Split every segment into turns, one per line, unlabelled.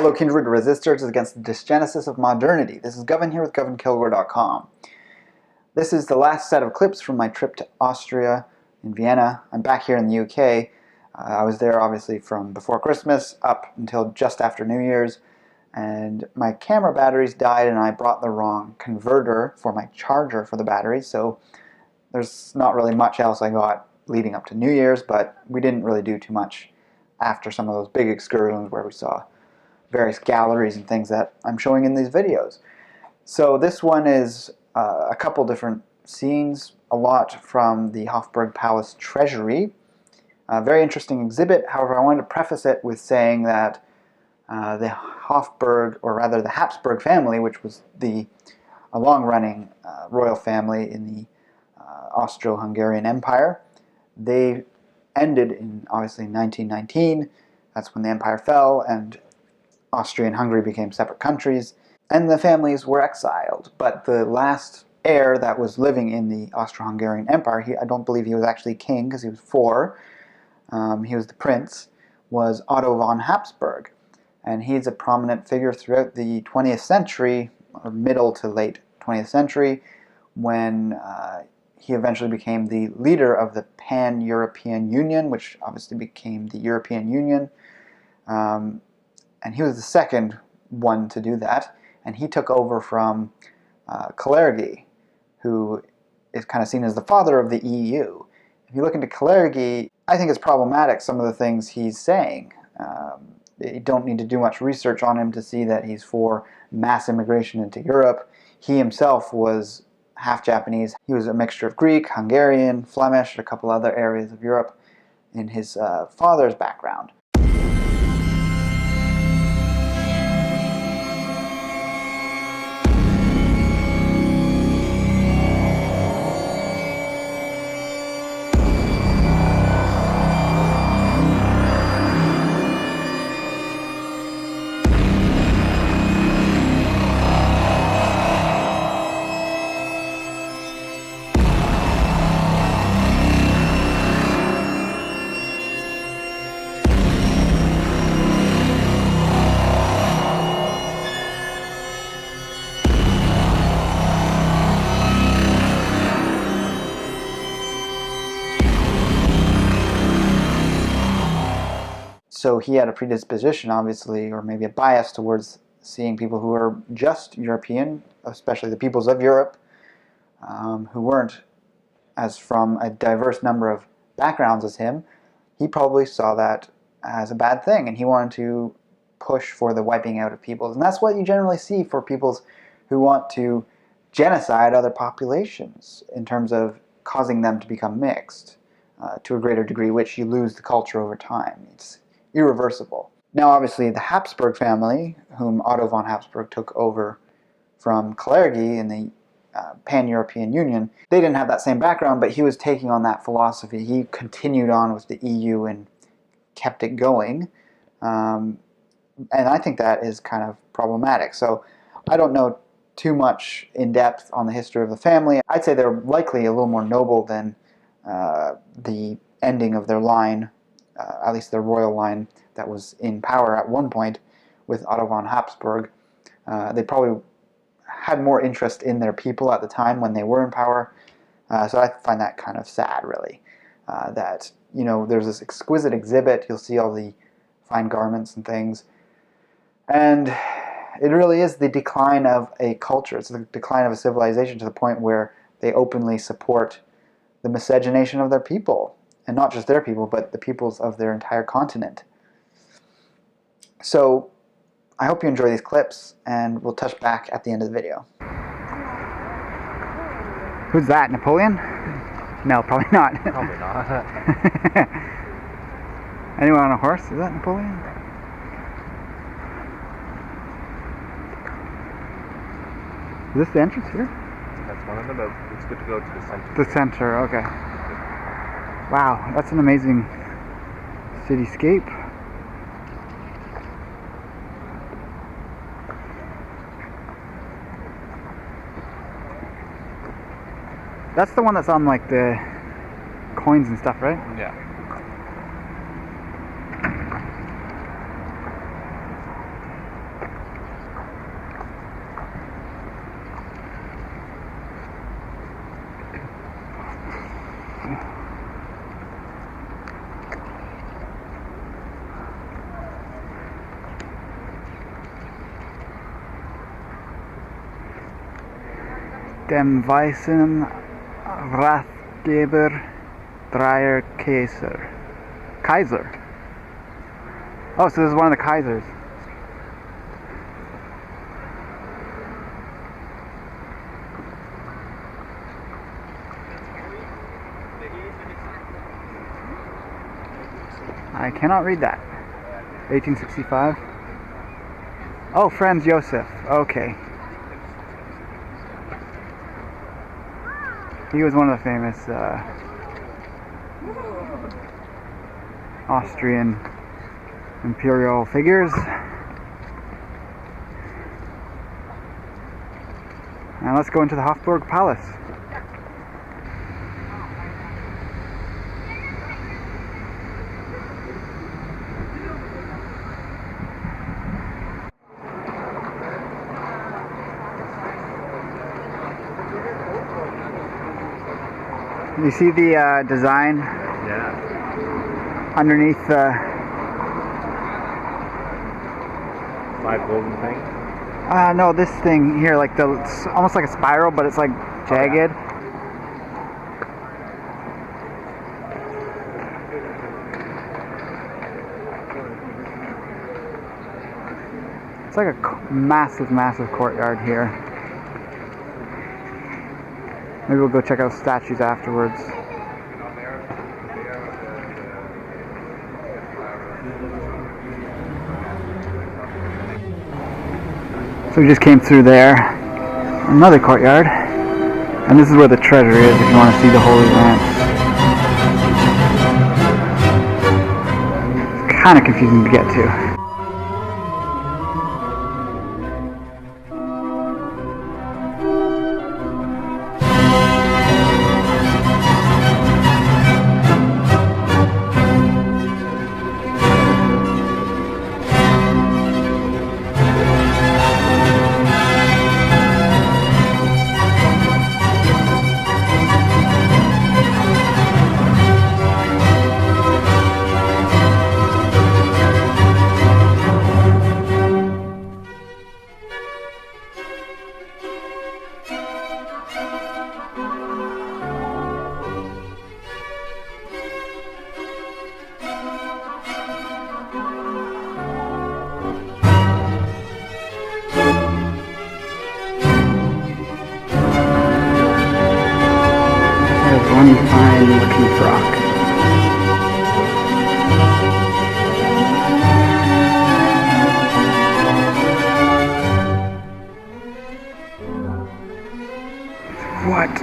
Hello kindred resistors against the dysgenesis of modernity. This is Govan here with GovanKilgour.com. This is the last set of clips from my trip to Austria in Vienna. I'm back here in the UK. I was there obviously from before Christmas up until just after New Year's, and my camera batteries died and I brought the wrong converter for my charger for the batteries, so there's not really much else I got leading up to New Year's, but we didn't really do too much after some of those big excursions where we saw various galleries and things that I'm showing in these videos. So this one is a couple different scenes, a lot from the Hofburg Palace Treasury. A very interesting exhibit. However, I wanted to preface it with saying that the Hofburg, or rather the Habsburg family, which was a long-running royal family in the Austro-Hungarian Empire, they ended in obviously 1919. That's when the empire fell and Austria and Hungary became separate countries, and the families were exiled. But the last heir that was living in the Austro-Hungarian Empire, I don't believe he was actually king because he was 4, he was the prince, was Otto von Habsburg. And he's a prominent figure throughout the 20th century, or middle to late 20th century, when he eventually became the leader of the Pan-European Union, which obviously became the European Union. And he was the second one to do that, and he took over from Kilgour, who is kind of seen as the father of the EU. If you look into Kilgour, I think it's problematic, some of the things he's saying. You don't need to do much research on him to see that he's for mass immigration into Europe. He himself was half Japanese. He was a mixture of Greek, Hungarian, Flemish, a couple other areas of Europe in his father's background. So he had a predisposition, obviously, or maybe a bias towards seeing people who were just European, especially the peoples of Europe, who weren't as from a diverse number of backgrounds as him. He probably saw that as a bad thing, and he wanted to push for the wiping out of peoples. And that's what you generally see for peoples who want to genocide other populations in terms of causing them to become mixed to a greater degree, which you lose the culture over time. It's irreversible. Now obviously the Habsburg family, whom Otto von Habsburg took over from Kilgour in the Pan-European Union, they didn't have that same background, but he was taking on that philosophy. He continued on with the EU and kept it going, and I think that is kind of problematic. So I don't know too much in depth on the history of the family. I'd say they're likely a little more noble than the ending of their line, at least their royal line that was in power at one point with Otto von Habsburg. They probably had more interest in their people at the time when they were in power. So I find that kind of sad, really. That, you know, there's this exquisite exhibit, you'll see all the fine garments and things, and it really is the decline of a culture. It's the decline of a civilization to the point where they openly support the miscegenation of their people. And not just their people, but the peoples of their entire continent. So I hope you enjoy these clips, and we'll touch back at the end of the video. Who's that, Napoleon? No, probably not.
Probably not.
Anyone on a horse? Is that Napoleon? Is this the entrance here?
That's one of the boats. It's good to go to the center.
The center, okay. Wow, that's an amazing cityscape. That's the one that's on like the coins and stuff, right?
Yeah.
see. Dem Weißen Ratgeber Dreier Kaiser. Oh, so this is one of the Kaisers. I cannot read that. 1865. Oh, Franz Josef. Okay. He was one of the famous Austrian imperial figures. Now let's go into the Hofburg Palace. You see the design?
Yeah.
Underneath the...
5 golden things.
no, this thing here, like it's almost like a spiral, but it's like jagged. It's like a massive, massive courtyard here. Maybe we'll go check out statues afterwards. So we just came through there, another courtyard, and this is where the treasure is if you want to see the Holy Lamp. It's kind of confusing to get to. One fine looking frock. What?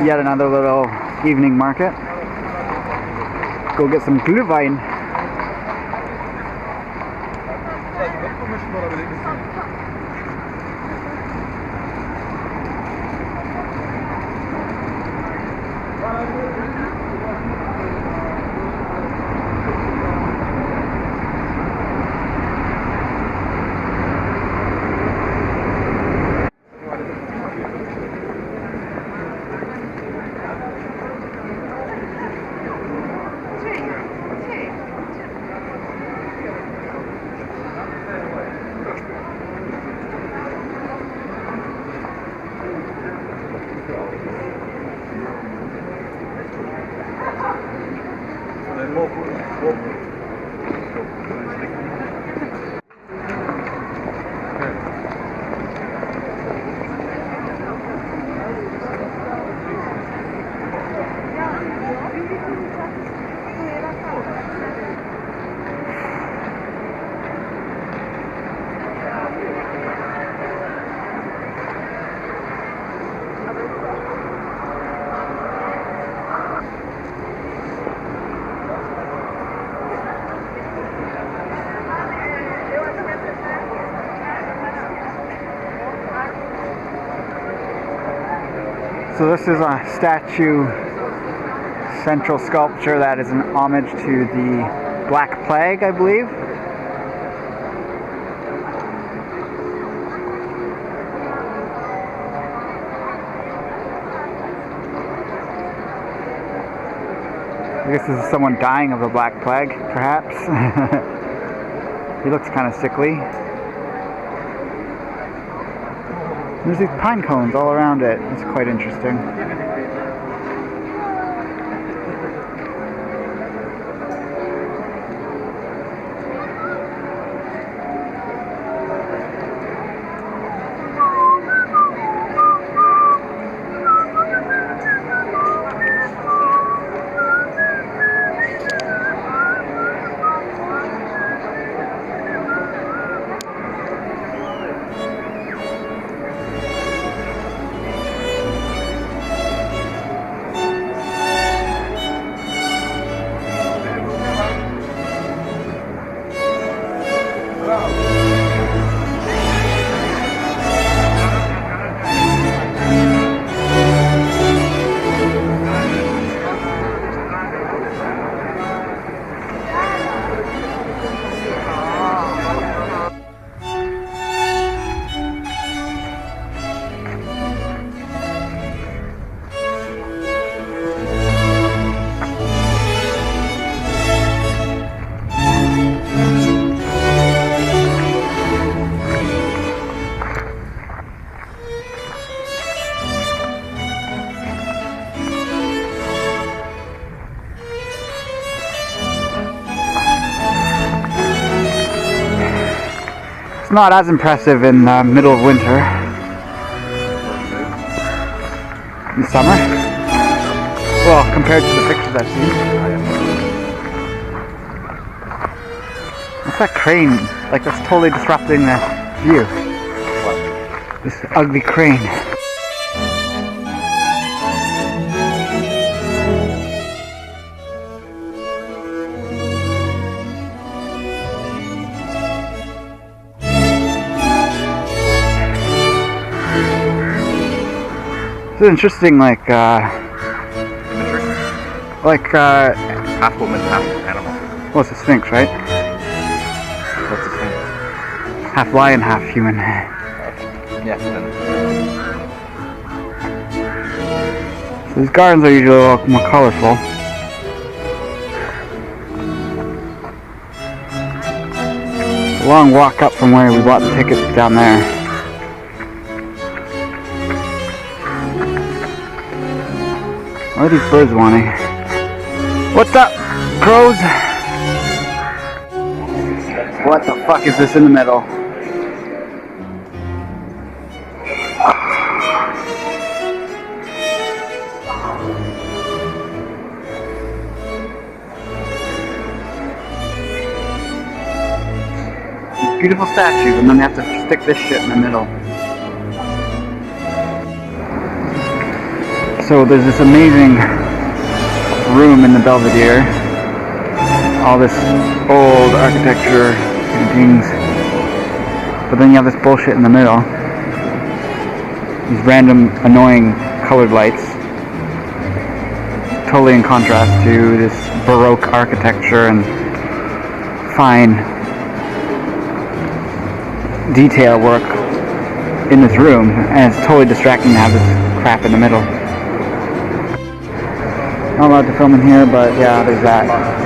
Yet another little evening market. Go get some Glühwein. So this is a statue, central sculpture that is an homage to the Black Plague, I believe. I guess this is someone dying of the Black Plague, perhaps. He looks kind of sickly. There's these pine cones all around it. It's quite interesting. Not as impressive in the middle of winter. In summer? Well, compared to the pictures I've seen. What's that crane? Like, that's totally disrupting the view. This ugly crane. It's interesting, like
half woman, half animal.
Well, it's a sphinx, right?
What's the thing?
Half lion, half human.
Yes.
So these gardens are usually a little more colorful. It's a long walk up from where we bought the tickets down there. What are these birds wanting? What's up, crows? What the fuck is this in the middle? Beautiful statue, and then they have to stick this shit in the middle. So there's this amazing room in the Belvedere, all this old architecture, paintings, but then you have this bullshit in the middle, these random annoying colored lights, totally in contrast to this Baroque architecture and fine detail work in this room, and it's totally distracting to have this crap in the middle. Not allowed to film in here, but yeah, there's that.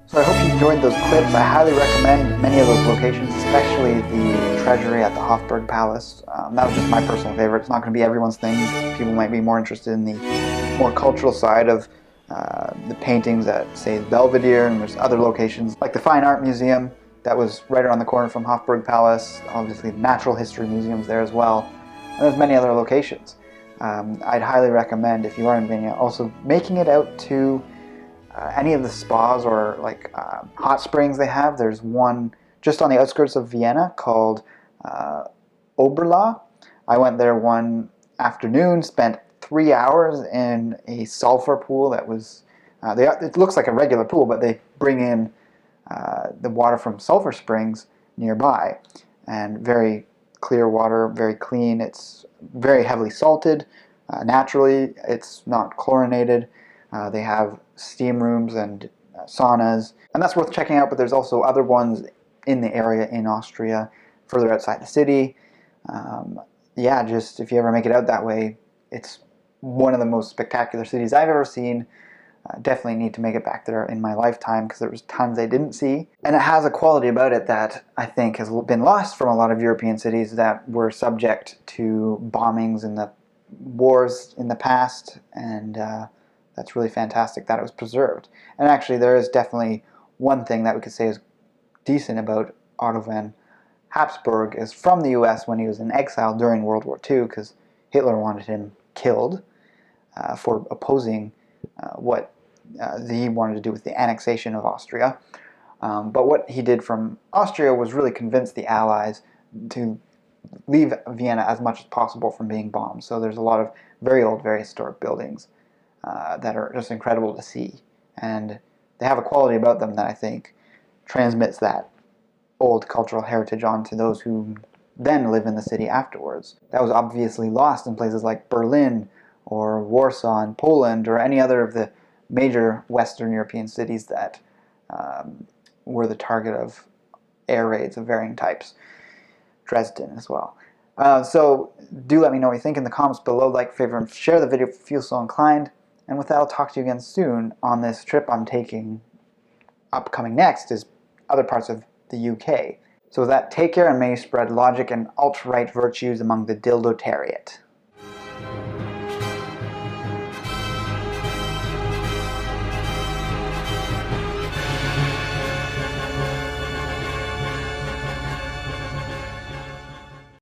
So I hope you enjoyed those clips. I highly recommend many of those locations, especially the treasury at the Hofburg Palace. That was just my personal favorite. It's not going to be everyone's thing. People might be more interested in the more cultural side of the paintings at, say, the Belvedere, and there's other locations like the Fine Art Museum that was right around the corner from Hofburg Palace. Obviously, the Natural History Museum's there as well. And there's many other locations. I'd highly recommend, if you are in Vienna, also making it out to any of the spas or like hot springs they have. There's one just on the outskirts of Vienna called Oberla. I went there one afternoon, spent 3 hours in a sulfur pool that was, it looks like a regular pool, but they bring in the water from sulfur springs nearby, and very clear water, very clean. It's very heavily salted naturally. It's not chlorinated. They have steam rooms and saunas, and that's worth checking out, but there's also other ones in the area in Austria, further outside the city. Yeah, just if you ever make it out that way, it's one of the most spectacular cities I've ever seen. Definitely need to make it back there in my lifetime, because there was tons I didn't see. And it has a quality about it that I think has been lost from a lot of European cities that were subject to bombings and the wars in the past, and that's really fantastic that it was preserved. And actually, there is definitely one thing that we could say is decent about Otto von Habsburg is from the US when he was in exile during World War II, because Hitler wanted him killed for opposing what he wanted to do with the annexation of Austria. But what he did from Austria was really convince the Allies to leave Vienna as much as possible from being bombed. So there's a lot of very old, very historic buildings that are just incredible to see, and they have a quality about them that I think transmits that old cultural heritage on to those who then live in the city afterwards. That was obviously lost in places like Berlin or Warsaw in Poland or any other of the major Western European cities that were the target of air raids of varying types. Dresden as well. So do let me know what you think in the comments below. Like, favorite, and share the video if you feel so inclined. And with that, I'll talk to you again soon on this trip I'm taking. Upcoming next is other parts of the UK. So with that, take care, and may you spread logic and alt-right virtues among the dildotariat.